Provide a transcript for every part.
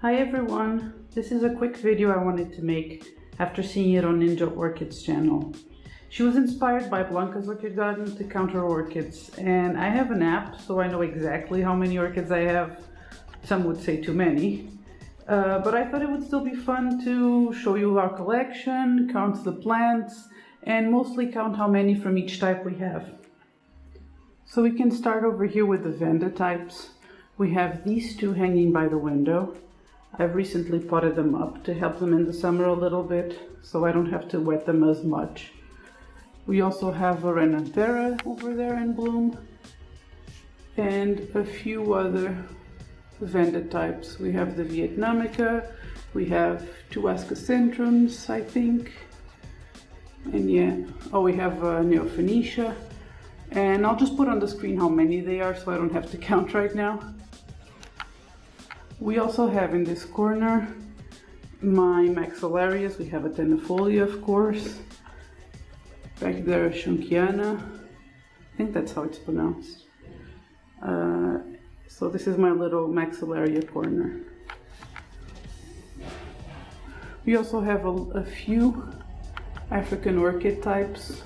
Hi everyone, this is a quick video I wanted to make after seeing it on Ninja Orchids channel. She was inspired by Blanca's orchid garden to count her orchids, and I have an app so I know exactly how many orchids I have. Some would say too many, but I thought it would still be fun to show you our collection, count the plants, and mostly count how many from each type we have. So we can start over here with the Vanda types. We have these two hanging by the window. I've recently potted them up to help them in the summer a little bit, so I don't have to wet them as much. We also have Renanthera over there in bloom, and a few other Vanda types. We have the Vietnamica, we have two Ascocentrums, I think, and we have Neophonetia, and I'll just put on the screen how many they are so I don't have to count right now. We also have in this corner my Maxillarias. We have a Tenefolia, of course. Back there, Schunkiana. I think that's how it's pronounced. So this is my little Maxillaria corner. We also have a few African orchid types.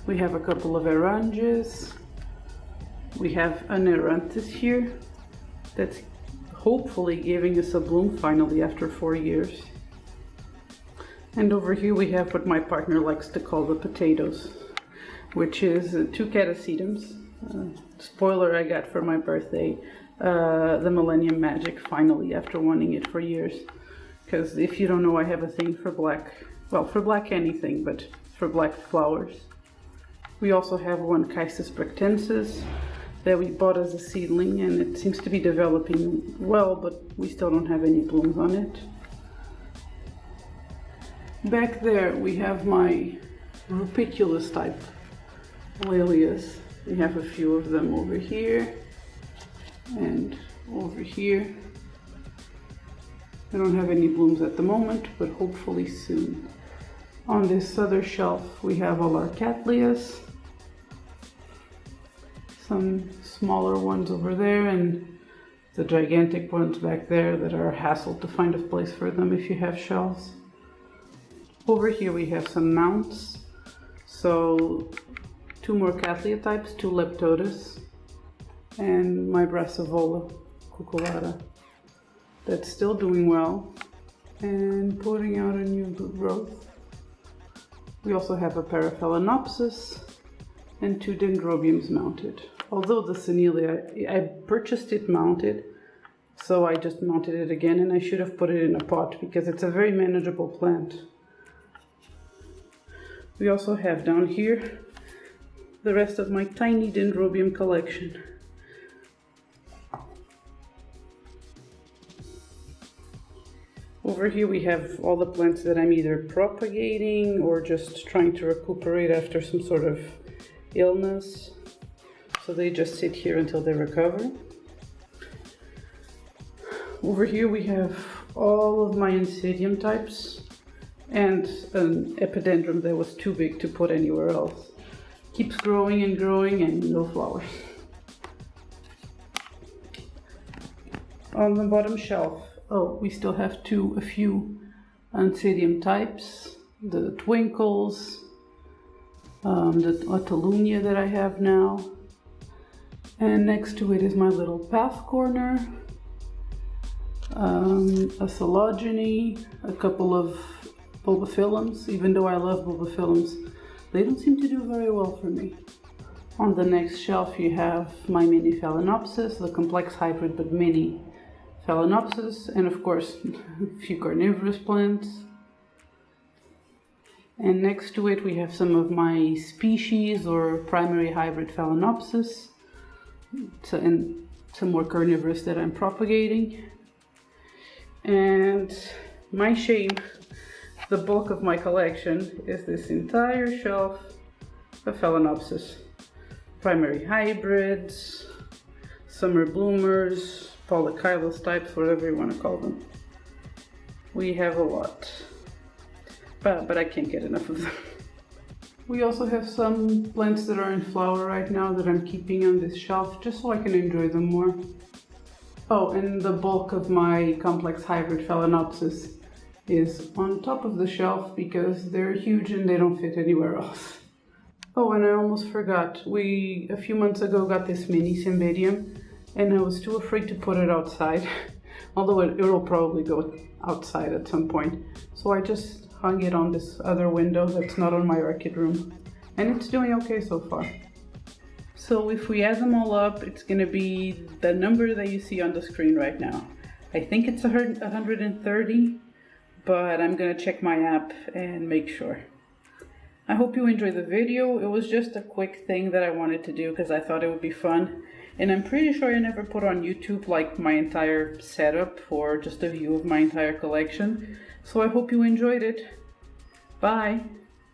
We have a couple of Eranges. We have an Erantis here that's hopefully giving us a bloom finally after 4 years. And over here we have what my partner likes to call the potatoes, which is two Catasetums. Spoiler, I got for my birthday the Millennium Magic finally after wanting it for years. Because if you don't know, I have a thing for black, well, for black anything, but for black flowers. We also have one Chysis bractensis that we bought as a seedling, and it seems to be developing well, but we still don't have any blooms on it. Back there we have my rupiculus type Lilias. We have a few of them over here and over here. I don't have any blooms at the moment, but hopefully soon. On this other shelf we have all our Cattleyas. Some smaller ones over there and the gigantic ones back there that are a hassle to find a place for them if you have shelves. Over here we have some mounts. So two more Cattleya types, two Leptodes, and my Brassivola cucullata that's still doing well and putting out a new growth. We also have a pair of Phalaenopsis and two Dendrobiums mounted. Although the Senelia, I purchased it mounted, so I just mounted it again, and I should have put it in a pot because it's a very manageable plant. We also have down here the rest of my tiny Dendrobium collection. Over here we have all the plants that I'm either propagating or just trying to recuperate after some sort of illness. So they just sit here until they recover. Over here we have all of my Oncidium types and an epidendrum that was too big to put anywhere else. Keeps growing and growing and no flowers. On the bottom shelf, we still have a few Oncidium types, the Twinkles, the Otalunia that I have now. And next to it is my little path corner, a Phylogeny, a couple of Bulbophyllums. Even though I love Bulbophyllums, they don't seem to do very well for me. On the next shelf you have my mini Phalaenopsis, the complex hybrid but mini Phalaenopsis, and of course a few carnivorous plants. And next to it we have some of my species or primary hybrid Phalaenopsis. And some more carnivorous that I'm propagating. And my shame, the bulk of my collection is this entire shelf of Phalaenopsis. Primary hybrids, summer bloomers, polychilous types, whatever you want to call them. We have a lot, but I can't get enough of them. We also have some plants that are in flower right now that I'm keeping on this shelf just so I can enjoy them more. Oh, and the bulk of my complex hybrid Phalaenopsis is on top of the shelf because they're huge and they don't fit anywhere else. Oh, and I almost forgot. We, a few months ago, got this mini Cymbidium, and I was too afraid to put it outside, although it'll probably go outside at some point. So I just hung it on this other window that's not on my orchid room, and it's doing okay so far. So if we add them all up, it's gonna be the number that you see on the screen right now. I think it's 130, but I'm gonna check my app and make sure. I hope you enjoyed the video. It was just a quick thing that I wanted to do because I thought it would be fun. And I'm pretty sure I never put on YouTube like my entire setup or just a view of my entire collection. So I hope you enjoyed it. Bye!